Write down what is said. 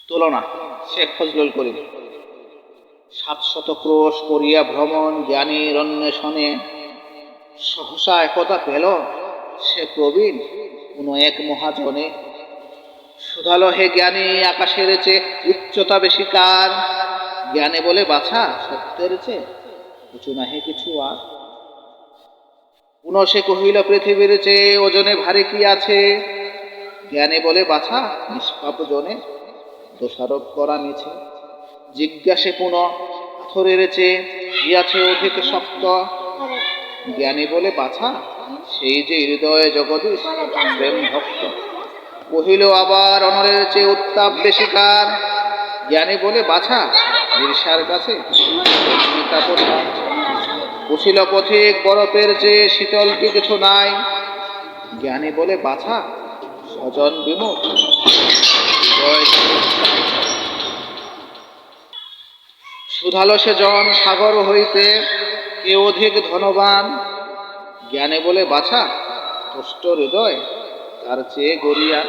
তুলনা শেখ ফজলুল করিম। ৭০০ ক্রোশ করিয়া ভ্রমণ জ্ঞানীর অন্বেষণে, সহসা একদা পেল সে প্রবীণ কোন এক মহাজনে। শুধালো, হে জ্ঞানী, আকাশের চেয়ে উচ্চতা বেশি কার? জ্ঞানে বলে, বাছা, সত্যের চেয়ে উঁচু নাহি কিছু আর। পুনঃ সে কহিল, পৃথিবীর চেয়ে ওজনে ভারী কি আছে? জ্ঞানে বলে, বাছা, নিষ্পাপ জনে দোষারোপ করা মিছে। জিজ্ঞাসে পুনঃ, পাথরের চেয়ে কি আছে অধিক শক্ত? জ্ঞানী বলে, বাছা, সেই যে হৃদয়ে জগদীশ প্রেম ভক্ত। কহিল আবার, অনরের চেয়ে উত্তাপ বেশি কার? জ্ঞানী বলে, বাছা, ঈর্ষার কাছে পুছিল পথিক, বরফের চেয়ে শীতল কি কিছু নাই? জ্ঞানী বলে, বাছা, স্বজন বিমুখ শুধালো সে জন, সাগর হইতে কে অধিক ধনবান? জ্ঞানে বলে, বাছা, তুষ্ট হৃদয় তার চেয়ে গরিয়ান।